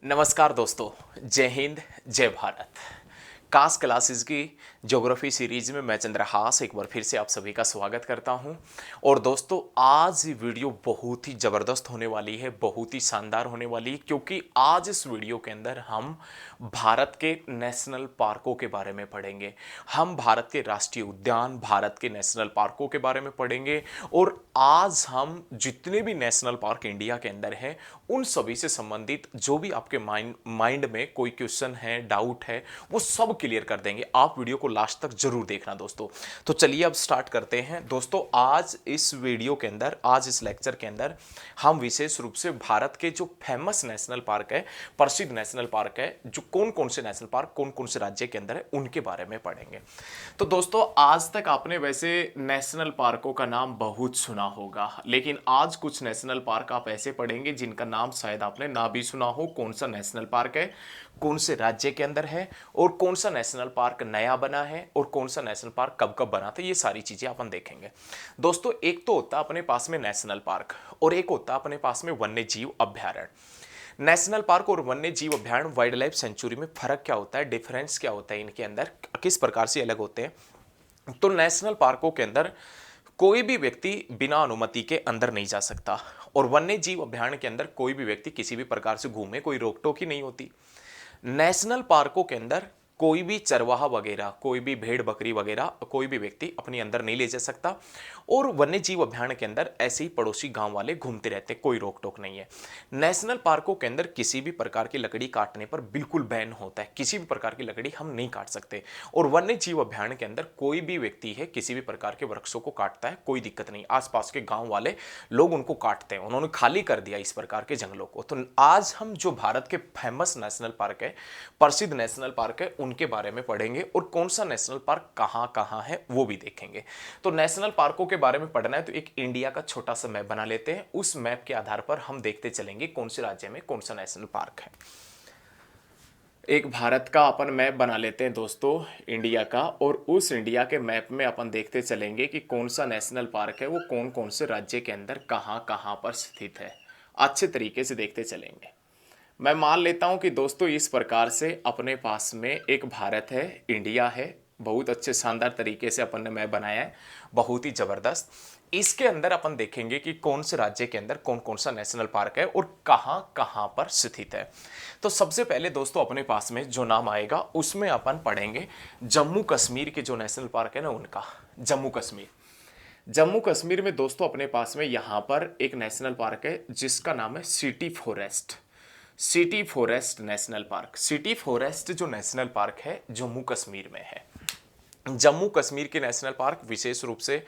नमस्कार दोस्तों। जय हिंद, जय भारत। कास क्लासेस की ज्योग्राफी सीरीज में मैं चंद्रहास एक बार फिर से आप सभी का स्वागत करता हूं। और दोस्तों, आज ये वीडियो बहुत ही ज़बरदस्त होने वाली है, बहुत ही शानदार होने वाली है, क्योंकि आज इस वीडियो के अंदर हम भारत के नेशनल पार्कों के बारे में पढ़ेंगे। हम भारत के राष्ट्रीय उद्यान, भारत के नेशनल पार्कों के बारे में पढ़ेंगे। और आज हम जितने भी नेशनल पार्क इंडिया के अंदर हैं उन सभी से संबंधित जो भी आपके माइंड में कोई क्वेश्चन है, डाउट है, वो सब क्लियर कर देंगे। आप वीडियो को लास्ट तक जरूर देखना दोस्तों। तो चलिए अब स्टार्ट करते हैं दोस्तों। आज इस वीडियो के अंदर, आज इस लेक्चर के अंदर हम विशेष रूप से भारत के जो फेमस नेशनल पार्क है, प्रसिद्ध नेशनल पार्क है, जो कौन कौन से नेशनल पार्क कौन कौन से राज्य के अंदर है, उनके बारे में पढ़ेंगे। तो दोस्तों, आज तक आपने वैसे नेशनल पार्कों का नाम बहुत सुना होगा, लेकिन आज कुछ नेशनल पार्क आप ऐसे पढ़ेंगे जिनका नाम शायद आपने ना भी सुना हो। कौन सा नेशनल पार्क है, कौन से राज्य के अंदर है, और कौन सा नेशनल पार्क नया बना है, और कौन सा नेशनल पार्क कब कब बना था, ये सारी चीजें अपन देखेंगे दोस्तों। एक तो होता है अपने पास में नेशनल पार्क, और एक होता है अपने पास में वन्य जीव अभ्यारण्य। नेशनल पार्क और वन्य जीव अभ्यारण्य, वाइल्ड लाइफ सेंचुरी में फर्क क्या होता है, डिफरेंस क्या होता है, इनके अंदर किस प्रकार से अलग होते हैं। तो नेशनल पार्कों के अंदर कोई भी व्यक्ति बिना अनुमति के अंदर नहीं जा सकता, और वन्य जीव अभ्यारण्य के अंदर कोई भी व्यक्ति किसी भी प्रकार से घूमे, कोई रोक टोक ही नहीं होती। नेशनल पार्कों के अंदर कोई भी चरवाहा वगैरह, कोई भी भेड़ बकरी वगैरह, कोई भी व्यक्ति अपने अंदर नहीं ले जा सकता। और वन्य जीव अभ्यारण्य के अंदर ऐसे ही पड़ोसी गांव वाले घूमते रहते, कोई रोक टोक नहीं है। नेशनल पार्कों के अंदर किसी भी प्रकार की लकड़ी काटने पर बिल्कुल बैन होता है, किसी भी प्रकार की लकड़ी हम नहीं काट सकते। और वन्य जीव अभ्यारण्य के अंदर कोई भी व्यक्ति है किसी भी प्रकार के वृक्षों को काटता है, कोई दिक्कत नहीं। आसपास के गांव वाले लोग उनको काटते हैं, उन्होंने खाली कर दिया इस प्रकार के जंगलों को। तो आज हम जो भारत के फेमस नेशनल पार्क है, प्रसिद्ध नेशनल पार्क है, उनके बारे में पढ़ेंगे, और कौन सा नेशनल पार्क कहां कहां है वो भी देखेंगे। तो नेशनल पार्कों के बारे में पढ़ना है तो एक इंडिया का छोटा सा मैप बना लेते हैं। उस मैप के आधार पर हम देखते चलेंगे कौन से राज्य में कौन सा नेशनल पार्क है। एक भारत का अपन मैप बना लेते हैं दोस्तों, इंडिया का, और उस इंडिया के मैप में अपन देखते चलेंगे कि कौन सा नेशनल पार्क है वो कौन कौन से राज्य के अंदर कहां कहां पर स्थित है। अच्छे तरीके से देखते चलेंगे। मैं मान लेता हूं कि दोस्तों इस प्रकार से अपने पास में एक भारत है, इंडिया है। बहुत अच्छे शानदार तरीके से अपन ने मैप बनाया है, बहुत ही जबरदस्त। इसके अंदर अपन देखेंगे कि कौन से राज्य के अंदर कौन कौन सा नेशनल पार्क है और कहां कहां पर स्थित है। तो सबसे पहले दोस्तों अपने पास में जो नाम आएगा उसमें अपन पढ़ेंगे जम्मू कश्मीर के जो नेशनल पार्क है ना उनका। जम्मू कश्मीर, जम्मू कश्मीर में दोस्तों अपने पास में यहां पर एक नेशनल पार्क है जिसका नाम है city forest. City forest national park. City forest जो नेशनल पार्क है जम्मू कश्मीर में है। जम्मू कश्मीर के नेशनल पार्क विशेष रूप से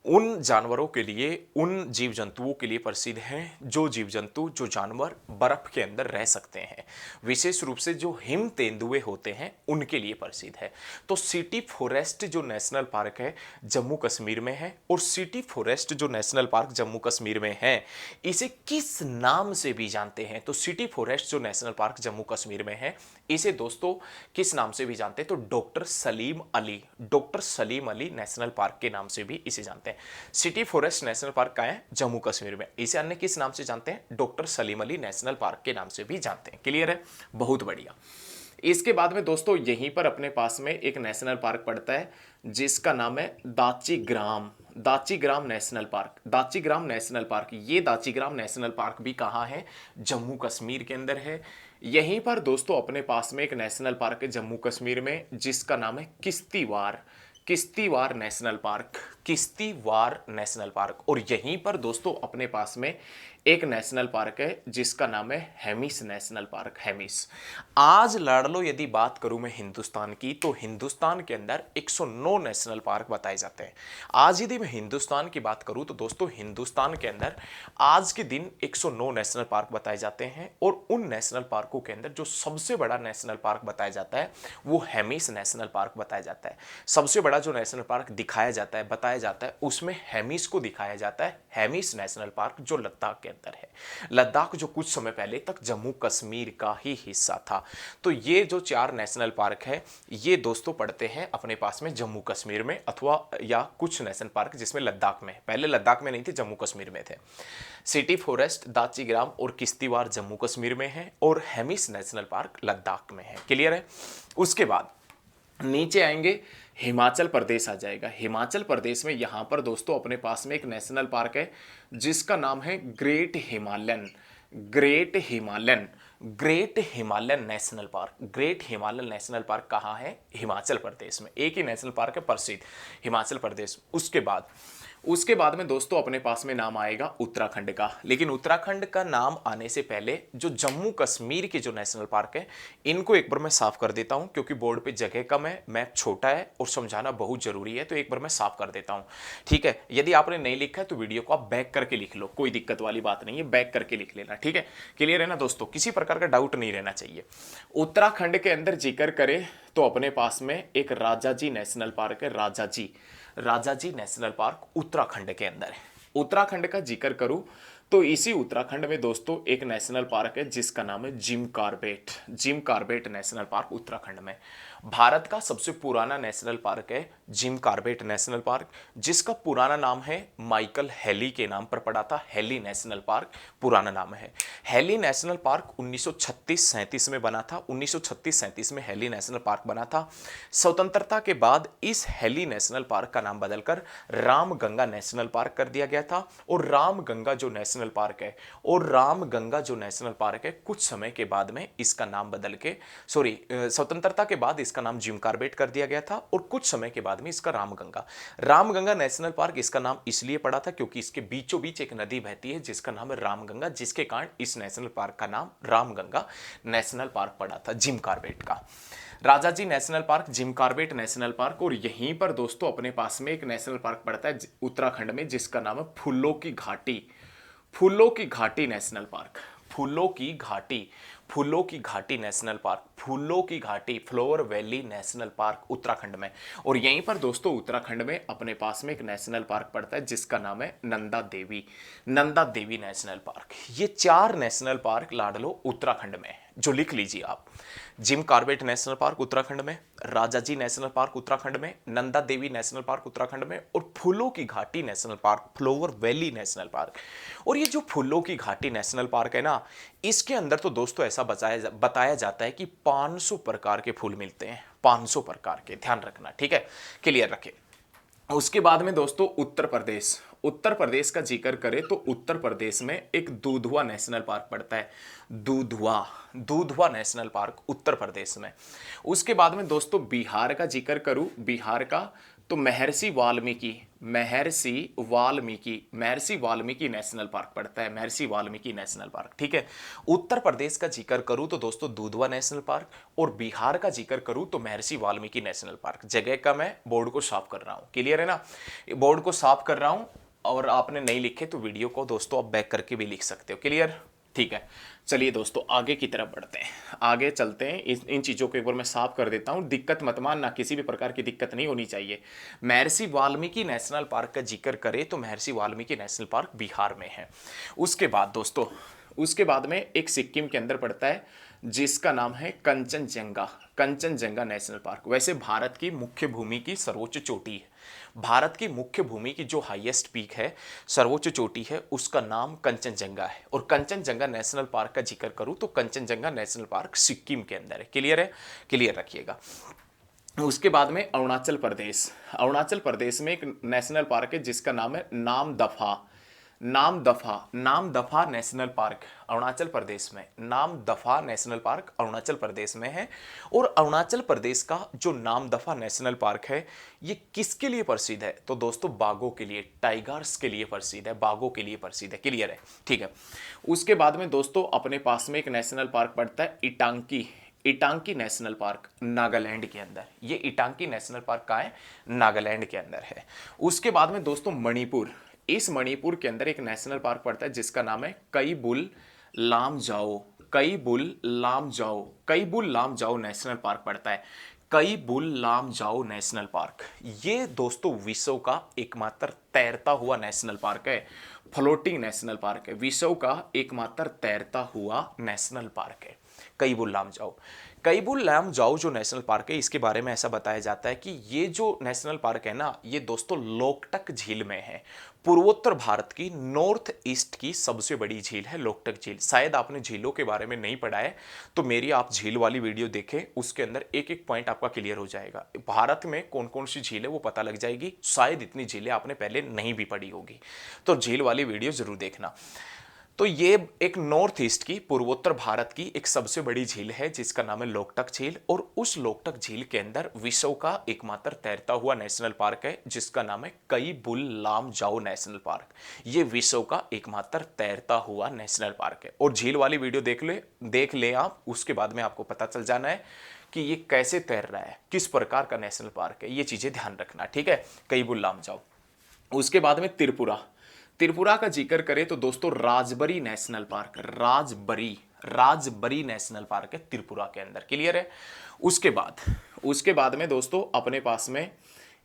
उन जानवरों के लिए, उन जीव जंतुओं के लिए प्रसिद्ध हैं जो जीव जंतु, जो जानवर बर्फ के अंदर रह सकते हैं। विशेष रूप से जो हिम तेंदुए होते हैं उनके लिए प्रसिद्ध है। तो सिटी फॉरेस्ट जो नेशनल पार्क है जम्मू कश्मीर में है, और सिटी फॉरेस्ट जो नेशनल पार्क जम्मू कश्मीर में है इसे किस नाम से भी जानते हैं। तो सिटी फॉरेस्ट जो नेशनल पार्क जम्मू कश्मीर में है इसे दोस्तों किस नाम से भी जानते हैं, तो doctor Salim Ali, doctor Salim Ali national park के नाम से भी इसे जानते हैं। सिटी फॉरेस्ट नेशनल पार्क कहाँ है, जम्मू कश्मीर में। इसे अन्य किस नाम से जानते हैं, doctor Salim Ali national park के नाम से भी जानते हैं। क्लियर है, बहुत बढ़िया। इसके बाद में दोस्तों यहीं पर अपने पास में एक नेशनल पार्क पड़ता है जिसका नाम है दाचीग्राम। दाचीग्राम नेशनल पार्क। दाचीग्राम नेशनल पार्क, ये दाचीग्राम नेशनल पार्क भी कहाँ है, जम्मू कश्मीर के अंदर है। यहीं पर दोस्तों अपने पास में एक नेशनल पार्क है जम्मू कश्मीर में जिसका नाम है किश्तीवार। किश्तीवार नेशनल पार्क, किश्तीवार नेशनल पार्क। और यहीं पर दोस्तों अपने पास में एक नेशनल पार्क है जिसका नाम है हेमिस नेशनल पार्क। हेमिस। आज लड़ लो यदि बात करूं मैं हिंदुस्तान की, तो हिंदुस्तान के अंदर 109 नेशनल पार्क बताए जाते हैं। आज यदि मैं हिंदुस्तान की बात करूं तो दोस्तों हिंदुस्तान के अंदर आज के दिन 109 नेशनल पार्क बताए जाते हैं। और उन नेशनल पार्कों के अंदर जो सबसे बड़ा नेशनल पार्क बताया जाता है वो हेमिस नेशनल पार्क बताया जाता है। सबसे बड़ा जो नेशनल पार्क दिखाया जाता है, बताया जाता है, उसमें हेमिस को दिखाया जाता है। हेमिस नेशनल पार्क जो लद्दाख के अंदर है। लद्दाख जो कुछ समय पहले तक जम्मू कश्मीर का ही हिस्सा था। तो ये जो 4 नेशनल पार्क है ये दोस्तों पड़ते हैं अपने पास में जम्मू कश्मीर में, अथवा या कुछ नेशनल पार्क जिसमें लद्दाख में, पहले लद्दाख में नहीं थे, जम्मू कश्मीर में थे। सिटी फॉरेस्ट दाचीग्राम और किश्तवाड़ जम्मू कश्मीर में है और हेमिस नेशनल पार्क लद्दाख में है। क्लियर है। उसके बाद नीचे आएंगे, हिमाचल प्रदेश आ जाएगा। हिमाचल प्रदेश में यहां पर दोस्तों अपने पास में एक नेशनल पार्क है जिसका नाम है great Himalayan. Great Himalayan, great Himalayan national park. Great Himalayan national park कहाँ है? हिमाचल प्रदेश में। एक ही नेशनल पार्क है प्रसिद्ध, हिमाचल प्रदेश। उसके बाद में दोस्तों अपने पास में नाम आएगा उत्तराखंड का। लेकिन उत्तराखंड का नाम आने से पहले जो जम्मू कश्मीर के जो नेशनल पार्क है इनको एक बार मैं साफ कर देता हूं, क्योंकि बोर्ड पे जगह कम है, मैप छोटा है और समझाना बहुत जरूरी है, तो एक बार मैं साफ कर देता हूं। ठीक है, यदि आपने नहीं लिखा है तो वीडियो को आप बैक करके लिख लो, कोई दिक्कत वाली बात नहीं है, बैक करके लिख लेना। ठीक है, क्लियर है ना दोस्तों? किसी प्रकार का डाउट नहीं रहना चाहिए। उत्तराखंड के अंदर जिक्र करें तो अपने पास में एक राजाजी नेशनल पार्क है। राजाजी नेशनल पार्क उत्तराखंड के अंदर है। उत्तराखंड का जिक्र करूं तो इसी उत्तराखंड में दोस्तों एक नेशनल पार्क है जिसका नाम है Jim Corbett. Jim Corbett national park Uttarakhand में। भारत का सबसे पुराना नेशनल पार्क है जिम कॉर्बेट नेशनल पार्क, जिसका पुराना नाम है माइकल हेली के नाम पर पड़ा था। हेली नेशनल पार्क पुराना नाम है। हेली नेशनल पार्क 1936-37 में बना था। 1936-37 में हेली नेशनल पार्क बना था। स्वतंत्रता के बाद इस हेली नेशनल पार्क का नाम बदलकर रामगंगा नेशनल पार्क कर दिया गया था। और रामगंगा जो नेशनल पार्क है कुछ समय के बाद में इसका नाम बदल के स्वतंत्रता के बाद इसका नाम जिम कॉर्बेट कर दिया गया था और कुछ समय के बाद में इसका रामगंगा नेशनल पार्क इसका नाम इसलिए पड़ा था क्योंकि इसके बीचों बीच एक नदी बहती है जिसका नाम है रामगंगा, जिसके कारण इस नेशनल पार्क का नाम रामगंगा नेशनल पार्क पड़ा था जिम कॉर्बेट का। Rajaji national park, Jim Corbett national park. और यहीं पर दोस्तों अपने पास में एक नेशनल पार्क पड़ता है उत्तराखंड में जिसका नाम है फूलों की घाटी। फूलों की घाटी नेशनल पार्क। फूलों की घाटी नेशनल पार्क। फूलों की घाटी, flower valley national park Uttarakhand में। और यहीं पर दोस्तों उत्तराखंड में अपने पास में एक नेशनल पार्क पड़ता है जिसका नाम है नंदा देवी नेशनल पार्क। ये 4 नेशनल पार्क लाडलो उत्तराखंड में, जो लिख लीजिए आप। Jim Corbett national park Uttarakhand में, राजाजी नेशनल पार्क उत्तराखंड में, नंदा देवी नेशनल पार्क उत्तराखंड में और फूलों की घाटी national park, flower valley national park. और ये जो फूलों की घाटी नेशनल पार्क है ना, इसके अंदर तो दोस्तों ऐसा बताया जाता है कि 500 प्रकार के फूल मिलते हैं। 500 प्रकार के, ध्यान रखना। ठीक है, क्लियर रखें। उसके बाद में दोस्तों उत्तर प्रदेश का जिक्र करें तो उत्तर प्रदेश में एक दुधवा नेशनल पार्क पड़ता है। दुधवा नेशनल पार्क उत्तर प्रदेश में। उसके बाद में दोस्तों बिहार का जिक्र करूं, बिहार का तो महर्षि वाल्मीकि नेशनल पार्क पड़ता है। महर्षि वाल्मीकि नेशनल पार्क। ठीक है, उत्तर प्रदेश का जिक्र करूं तो दोस्तों दुधवा नेशनल पार्क और बिहार का जिक्र करूं तो महर्षि वाल्मीकि नेशनल पार्क। जगह कम है, बोर्ड को साफ कर रहा हूं। क्लियर है ना? बोर्ड को साफ कर रहा हूं और आपने नहीं लिखे तो वीडियो को दोस्तों आप बैक करके भी लिख सकते हो। क्लियर? ठीक है, चलिए दोस्तों आगे की तरफ बढ़ते हैं, आगे चलते हैं। इन चीज़ों को एक बार मैं साफ कर देता हूं। दिक्कत मत मानना, किसी भी प्रकार की दिक्कत नहीं होनी चाहिए। महर्षि वाल्मीकि नेशनल पार्क का जिक्र करें तो महर्षि वाल्मीकि नेशनल पार्क बिहार में है। उसके बाद दोस्तों में एक सिक्किम के अंदर पड़ता है जिसका नाम है कंचनजंगा नेशनल पार्क। वैसे भारत की मुख्य भूमि की सर्वोच्च चोटी है, भारत की मुख्य भूमि की जो हाईएस्ट पीक है, सर्वोच्च चोटी है, उसका नाम कंचनजंगा है। और कंचनजंगा नेशनल पार्क का जिक्र करूं तो कंचनजंगा नेशनल पार्क सिक्किम के अंदर है। क्लियर है? क्लियर रखिएगा। उसके बाद में अरुणाचल प्रदेश में एक नेशनल पार्क है जिसका नाम है नामदफा नेशनल पार्क अरुणाचल प्रदेश में। नामदफा नेशनल पार्क अरुणाचल प्रदेश में है। और अरुणाचल प्रदेश का जो नामदफा नेशनल पार्क है ये किसके लिए प्रसिद्ध है? तो दोस्तों बाघों के लिए, टाइगर्स के लिए प्रसिद्ध है, बाघों के लिए प्रसिद्ध है। क्लियर है? ठीक है। उसके बाद में दोस्तों अपने पास में एक नेशनल पार्क पड़ता है इटांकी नेशनल पार्क, नागालैंड के अंदर। ये इटांकी नेशनल पार्क कहाँ है? नागालैंड के अंदर है। उसके बाद में दोस्तों इस मणिपुर के अंदर एक नेशनल पार्क पड़ता है जिसका नाम है कईबुल लामजाओ नेशनल पार्क पड़ता है। कैबुल लामजाओ नेशनल पार्क, ये दोस्तों विश्व का एकमात्र तैरता हुआ नेशनल पार्क है, फ्लोटिंग नेशनल पार्क है, विश्व का एकमात्र तैरता हुआ नेशनल पार्क है कैबुल लामजाओ। कैबुल लामजाओ जो नेशनल पार्क है, इसके बारे में ऐसा बताया जाता है कि ये जो नेशनल पार्क है ना, ये दोस्तों लोकटक झील में है। पूर्वोत्तर भारत की नॉर्थ ईस्ट की सबसे बड़ी झील है लोकटक झील। शायद आपने झीलों के बारे में नहीं पढ़ा है, तो मेरी आप झील वाली वीडियो देखें, उसके अंदर एक एक पॉइंट आपका क्लियर हो जाएगा। भारत में कौन कौन सी झील है वो पता लग जाएगी। शायद इतनी झीलें आपने पहले नहीं भी पढ़ी होगी, तो झील वाली वीडियो जरूर देखना। तो ये एक नॉर्थ ईस्ट की, पूर्वोत्तर भारत की एक सबसे बड़ी झील है जिसका नाम है लोकटक झील। और उस लोकटक झील के अंदर विश्व का एकमात्र तैरता हुआ नेशनल पार्क है जिसका नाम है कैबुल लामजाओ नेशनल पार्क। ये विश्व का एकमात्र तैरता हुआ नेशनल पार्क है। और झील वाली वीडियो देख ले आप, उसके बाद में आपको पता चल जाना है कि ये कैसे तैर रहा है, किस प्रकार का नेशनल पार्क है, ये चीजें ध्यान रखना, ठीक है। कैबुल लामजाओ। उसके बाद में त्रिपुरा का जिक्र करें तो दोस्तों Rajbari national park, Rajbari national park है त्रिपुरा के अंदर, क्लियर है। उसके बाद में दोस्तों अपने पास में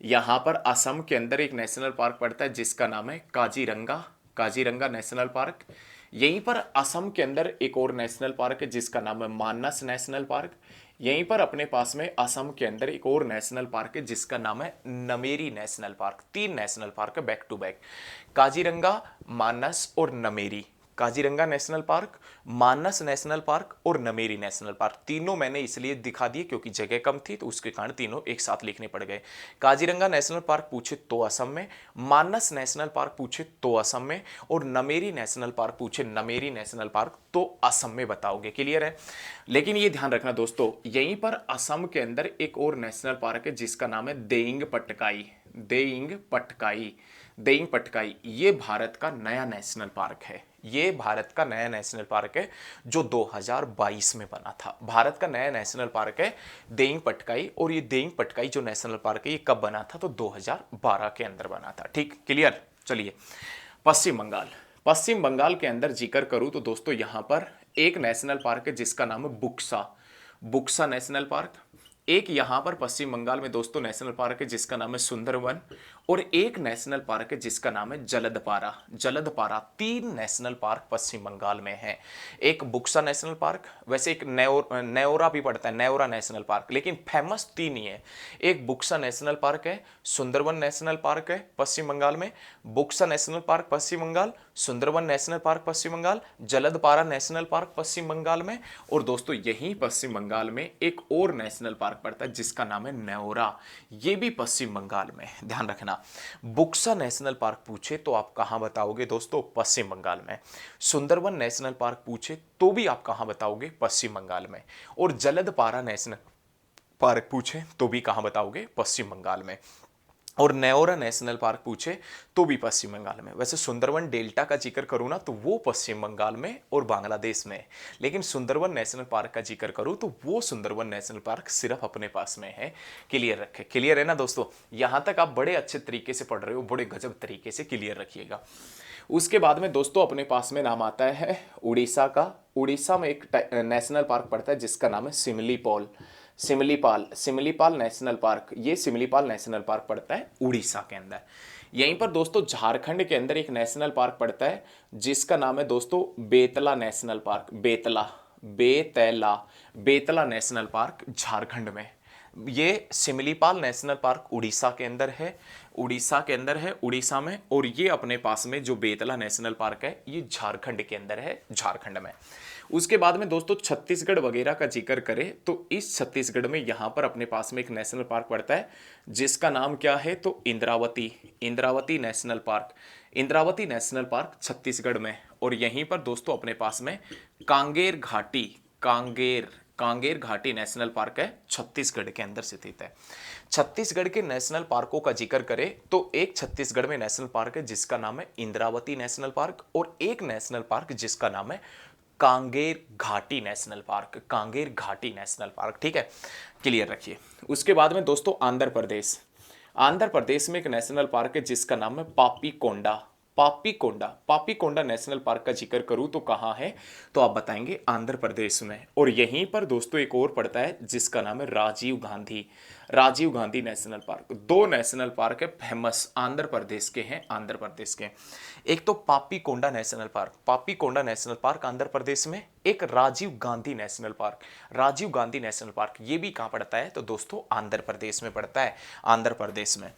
यहां पर असम के अंदर एक नेशनल पार्क पड़ता है जिसका नाम है काजीरंगा नेशनल पार्क। यहीं पर असम के अंदर एक और नेशनल पार्क है जिसका नाम है मानस नेशनल पार्क। यहीं पर अपने पास में असम के अंदर एक और नेशनल पार्क है जिसका नाम है Nameri national park. 3 national park है बैक टू बैक, काजीरंगा, मानस और नमेरी। काजीरंगा नेशनल पार्क, मानस नेशनल पार्क और नमेरी नेशनल पार्क, तीनों मैंने इसलिए दिखा दिए क्योंकि जगह कम थी, तो उसके कारण तीनों एक साथ लिखने पड़ गए। काजीरंगा नेशनल पार्क पूछे तो असम में, मानस नेशनल पार्क पूछे तो असम में, और नमेरी नेशनल पार्क पूछे नमेरी नेशनल पार्क तो असम में बताओगे, क्लियर है। लेकिन ये ध्यान रखना दोस्तों, यहीं पर असम के अंदर एक और नेशनल पार्क है जिसका नाम है देइंग पटकाई। ये भारत का नया नेशनल पार्क है। ये भारत का नया नेशनल पार्क है जो 2022 में बना था। भारत का नया नेशनल पार्क है देइंग पटकाई। और ये देइंग पटकाई जो नेशनल पार्क है ये कब बना था, तो 2012 के अंदर बना था, ठीक, क्लियर। चलिए, पश्चिम बंगाल के अंदर जिक्र करूं तो दोस्तों यहां पर एक नेशनल पार्क है जिसका नाम है बुक्सा नेशनल पार्क। एक यहां पर पश्चिम बंगाल में दोस्तों नेशनल पार्क है जिसका नाम है सुंदरवन। और एक नेशनल पार्क है जिसका नाम है जलदपारा। 3 नेशनल पार्क पश्चिम बंगाल में है। एक बुक्सा नेशनल पार्क, वैसे एक नेओरा भी पड़ता है, नेओरा नेशनल पार्क, लेकिन फेमस 3 ही है। एक बुक्सा नेशनल पार्क है, सुंदरवन नेशनल पार्क है पश्चिम बंगाल में, बुक्सा नेशनल पार्क पश्चिम बंगाल, सुंदरवन नेशनल पार्क पश्चिम बंगाल, जलदपारा नेशनल पार्क पश्चिम बंगाल में। और दोस्तों यही पश्चिम बंगाल में एक और नेशनल पार्क पड़ता है जिसका नाम है नेओरा, ये भी पश्चिम बंगाल में, ध्यान रखना। बुक्सा नेशनल पार्क पूछे तो आप कहां बताओगे दोस्तों, पश्चिम बंगाल में। सुंदरवन नेशनल पार्क पूछे तो भी आप कहां बताओगे, पश्चिम बंगाल में। और जलदपारा नेशनल पार्क पूछे तो भी कहां बताओगे, पश्चिम बंगाल में। और नेओरा नेशनल पार्क पूछे तो भी पश्चिम बंगाल में। वैसे सुंदरवन डेल्टा का जिक्र करूं ना तो वो पश्चिम बंगाल में और बांग्लादेश में, लेकिन सुंदरवन नेशनल पार्क का जिक्र करूं तो वो सुंदरवन नेशनल पार्क सिर्फ अपने पास में है, क्लियर रखे, क्लियर है ना दोस्तों। यहां तक आप बड़े अच्छे तरीके से पढ़ रहे हो, बड़े गजब तरीके से क्लियर रखिएगा। उसके बाद में दोस्तों अपने पास में नाम आता है उड़ीसा का। उड़ीसा में एक नेशनल पार्क पड़ता है जिसका नाम है सिमलीपाल नेशनल पार्क। ये सिमलीपाल नेशनल पार्क पड़ता है उड़ीसा के अंदर। यहीं पर दोस्तों झारखंड के अंदर एक नेशनल पार्क पड़ता है जिसका नाम है दोस्तों Betla national park. Betla national park Jharkhand में। ये सिमलीपाल नेशनल पार्क उड़ीसा के अंदर है, उड़ीसा में। और ये अपने पास में जो बेतला नेशनल पार्क है ये झारखंड के अंदर है, झारखंड में। उसके बाद में दोस्तों छत्तीसगढ़ वगैरह का जिक्र करें तो इस छत्तीसगढ़ में यहाँ पर अपने पास में एक नेशनल पार्क पड़ता है जिसका नाम क्या है, तो इंद्रावती नेशनल पार्क छत्तीसगढ़ में। और यहीं पर दोस्तों अपने पास में कांगेर घाटी नेशनल पार्क है, छत्तीसगढ़ के अंदर स्थित है। छत्तीसगढ़ के नेशनल पार्कों का जिक्र करें तो एक छत्तीसगढ़ में नेशनल पार्क है जिसका नाम है इंद्रावती नेशनल पार्क, और एक नेशनल पार्क जिसका नाम है कांगेर घाटी नेशनल पार्क, ठीक है, क्लियर रखिए। उसके बाद में दोस्तों आंध्र प्रदेश में एक नेशनल पार्क है जिसका नाम है पापी कोंडा। पापीकोंडा नेशनल पार्क का जिक्र करूं तो कहाँ है, तो आप बताएंगे आंध्र प्रदेश में। और यहीं पर दोस्तों एक और पड़ता है जिसका नाम है राजीव गांधी नेशनल पार्क। दो नेशनल पार्क है फेमस, आंध्र प्रदेश के हैं, आंध्र प्रदेश के। एक तो पापीकोंडा नेशनल पार्क आंध्र प्रदेश में, एक राजीव गांधी नेशनल पार्क ये भी कहाँ पड़ता है, तो दोस्तों आंध्र प्रदेश में पड़ता है, आंध्र प्रदेश में।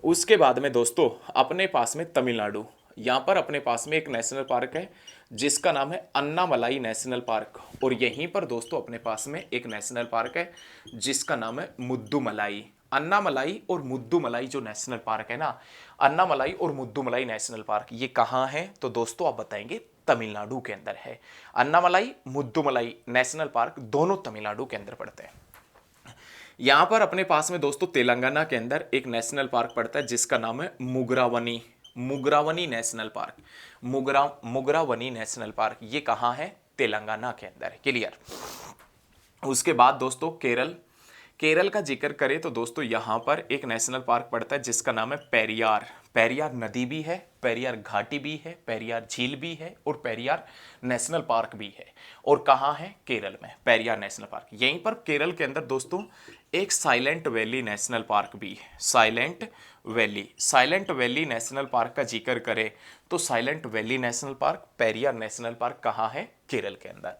उसके बाद में दोस्तों अपने पास में तमिलनाडु, यहाँ पर अपने पास में एक नेशनल पार्क है जिसका नाम है अन्नामलाई नेशनल पार्क। और यहीं पर दोस्तों अपने पास में एक नेशनल पार्क है जिसका नाम है मुद्दुमलाई। अन्नामलाई और मुद्दुमलाई जो नेशनल पार्क है ना, अन्नामलाई और मुद्दुमलाई नेशनल पार्क ये कहाँ है, तो दोस्तों आप बताएंगे तमिलनाडु के अंदर है। अन्नामलाई मुद्दुमलाई नेशनल पार्क दोनों तमिलनाडु के अंदर पड़ते हैं। यहां पर अपने पास में दोस्तों तेलंगाना के अंदर एक नेशनल पार्क पड़ता है जिसका नाम है मुगरावनी नेशनल पार्क। मुगरावनी नेशनल पार्क ये कहाँ है, तेलंगाना के अंदर। क्लियर। उसके बाद दोस्तों केरल का जिक्र करें तो दोस्तों यहां पर एक नेशनल पार्क पड़ता है जिसका नाम है पेरियार नदी भी है, पेरियार घाटी भी है, पेरियार झील भी है और पेरियार नेशनल पार्क भी है। और कहाँ है, केरल में, पेरियार नेशनल पार्क। यहीं पर केरल के अंदर दोस्तों एक साइलेंट वैली नेशनल पार्क भी है, साइलेंट वैली नेशनल पार्क का जिक्र करें तो silent valley national park, Periyar national park कहाँ है, केरल के अंदर।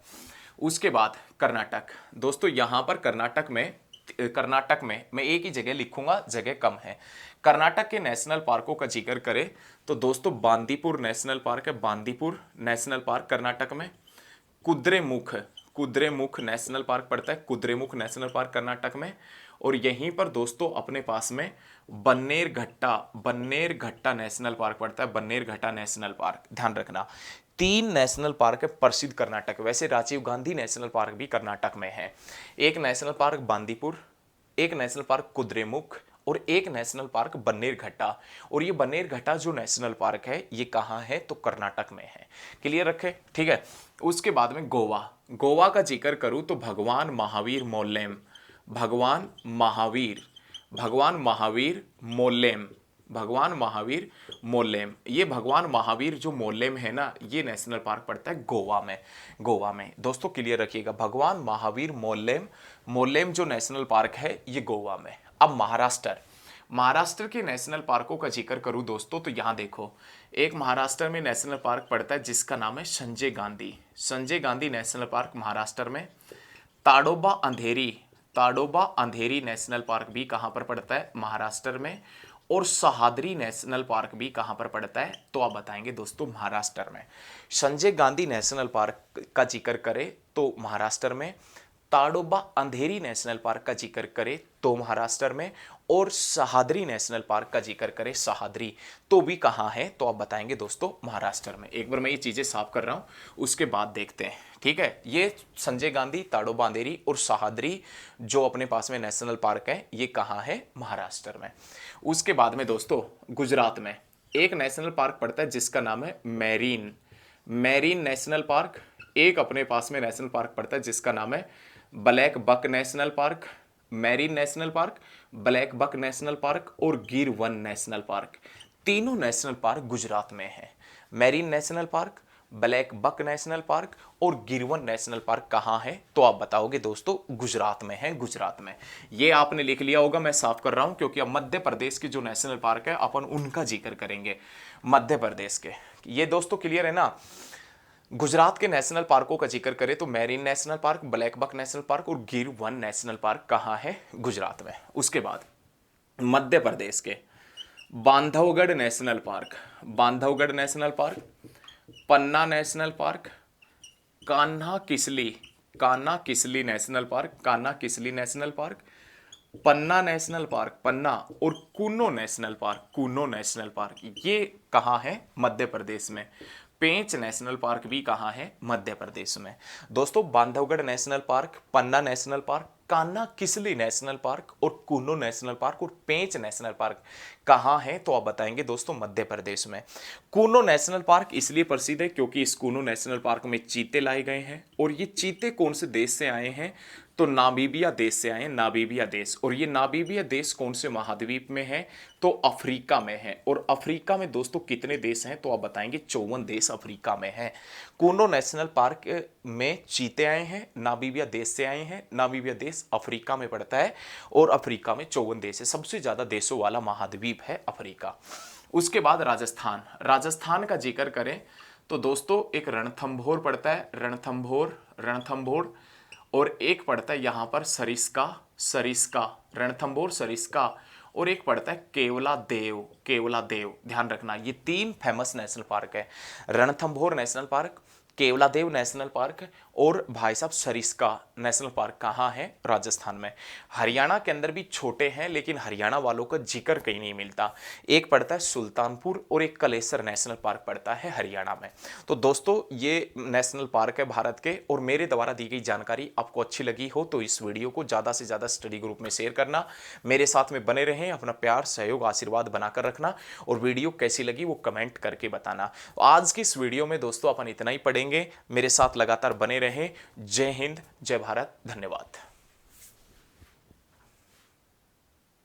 उसके बाद कर्नाटक। दोस्तों यहाँ पर कर्नाटक में मैं एक ही जगह लिखूंगा, जगह कम है। कर्नाटक के नेशनल पार्कों का जिक्र करें तो दोस्तों बांदीपुर नेशनल पार्क है, बांदीपुर नेशनल पार्क कर्नाटक में। कुद्रेमुख नेशनल पार्क पड़ता है, कुद्रेमुख नेशनल पार्क कर्नाटक में। और यहीं पर दोस्तों अपने पास में बन्नेरघट्टा नेशनल पार्क पड़ता है, बन्नेरघट्टा नेशनल पार्क। ध्यान रखना 3 नेशनल पार्क है प्रसिद्ध कर्नाटक। वैसे राजीव गांधी नेशनल पार्क भी कर्नाटक में है। एक नेशनल पार्क बांदीपुर, एक नेशनल पार्क कुद्रेमुख और एक नेशनल पार्क बन्नेरघट्टा। और ये बन्नेरघट्टा जो नेशनल पार्क है ये कहाँ है, तो कर्नाटक में है। क्लियर रखे, ठीक है। उसके बाद में गोवा का जिक्र करूं तो भगवान महावीर मोल्लेम। ये भगवान महावीर जो मोल्लेम है ना, ये नेशनल पार्क पड़ता है गोवा में। दोस्तों क्लियर रखिएगा, भगवान महावीर मोल्लेम जो नेशनल पार्क है ये गोवा में। अब महाराष्ट्र के नेशनल पार्कों का जिक्र करूं दोस्तों तो यहां देखो, एक महाराष्ट्र में नेशनल पार्क पड़ता है जिसका नाम है संजय गांधी नेशनल पार्क महाराष्ट्र में। ताडोबा अंधेरी नेशनल पार्क भी कहां पर पड़ता है, महाराष्ट्र में। और सहाद्री नेशनल पार्क भी कहां पर पड़ता है, तो आप बताएंगे दोस्तों महाराष्ट्र में। संजय गांधी नेशनल पार्क का जिक्र करें तो महाराष्ट्र में, ताडोबा अंधेरी नेशनल पार्क का जिक्र करें तो महाराष्ट्र में, और सहाद्री नेशनल पार्क का जिक्र करें सहाद्री तो भी कहाँ है, तो आप बताएंगे दोस्तों महाराष्ट्र में। एक बार मैं ये चीजें साफ कर रहा हूं, उसके बाद देखते हैं, ठीक है। ये संजय गांधी, ताडोबा अंधेरी और सहाद्री जो अपने पास में नेशनल पार्क है ये कहाँ है, महाराष्ट्र में। उसके बाद में दोस्तों गुजरात में एक नेशनल पार्क पड़ता है जिसका नाम है मैरीन नेशनल पार्क। एक अपने पास में नेशनल पार्क पड़ता है जिसका नाम है black buck national park, marine national park, black buck national park और गिर वन नेशनल पार्क। तीनों नेशनल पार्क गुजरात में है। Marine national park, black buck national park और गिरवन नेशनल पार्क कहाँ है, तो आप बताओगे दोस्तों गुजरात में है, गुजरात में। ये आपने लिख लिया होगा, मैं साफ कर रहा हूं क्योंकि अब मध्य प्रदेश के जो नेशनल पार्क है अपन उनका जिक्र करेंगे, मध्य प्रदेश के। ये दोस्तों क्लियर है ना। गुजरात के नेशनल पार्कों का जिक्र करें तो marine national park, black buck national park और गिर वन नेशनल पार्क कहाँ है, गुजरात में। उसके बाद मध्य प्रदेश के Bandhavgarh national park, Panna national park, Kanha Kisli national park, Panna national park, Panna, और कूनो नेशनल पार्क, ये कहाँ है, मध्य प्रदेश में। पेंच नेशनल पार्क भी कहाँ है, मध्य प्रदेश में। दोस्तों Bandhavgarh national park, Panna national park, Kanha Kisli national park और कूनो नेशनल पार्क और पेंच नेशनल पार्क कहाँ है, तो आप बताएंगे दोस्तों मध्य प्रदेश में। कूनो नेशनल पार्क इसलिए प्रसिद्ध है क्योंकि इस कूनो नेशनल पार्क में चीते लाए गए हैं। और ये चीते कौन से देश से आए हैं, तो नामीबिया देश से आए हैं, नामीबिया देश। और ये नामीबिया देश कौन से महाद्वीप में है? तो अफ्रीका में है। और अफ्रीका में दोस्तों कितने देश हैं? तो आप बताएंगे 54 देश अफ्रीका में हैं। कुनो नेशनल पार्क में चीते आए हैं, नामीबिया देश से आए हैं। नामीबिया देश अफ्रीका में पड़ता है और अफ्रीका में 54 देश है। सबसे ज्यादा देशों वाला महाद्वीप है अफ्रीका। उसके बाद राजस्थान, राजस्थान का जिक्र करें तो दोस्तों एक रणथंभौर पड़ता है, रणथंभौर, और एक पड़ता है यहां पर सरिस्का, रणथंभौर, सरिस्का, और एक पड़ता है केवलादेव। ध्यान रखना, ये 3 फेमस नेशनल पार्क है। Ranthambore national park, Keoladeo national park और भाई साहब सरिस्का नेशनल पार्क कहाँ है? राजस्थान में। हरियाणा के अंदर भी छोटे हैं, लेकिन हरियाणा वालों का जिक्र कहीं नहीं मिलता। एक पड़ता है सुल्तानपुर और एक कलेसर नेशनल पार्क पड़ता है हरियाणा में। तो दोस्तों ये नेशनल पार्क है भारत के। और मेरे द्वारा दी गई जानकारी आपको अच्छी लगी हो तो इस वीडियो को ज़्यादा से ज़्यादा स्टडी ग्रुप में शेयर करना, मेरे साथ में बने रहें, अपना प्यार सहयोग आशीर्वाद बनाकर रखना, और वीडियो कैसी लगी वो कमेंट करके बताना। आज की इस वीडियो में दोस्तों अपन इतना ही पढ़ेंगे। मेरे साथ लगातार बने रहें। जय हिंद, जय भारत, धन्यवाद।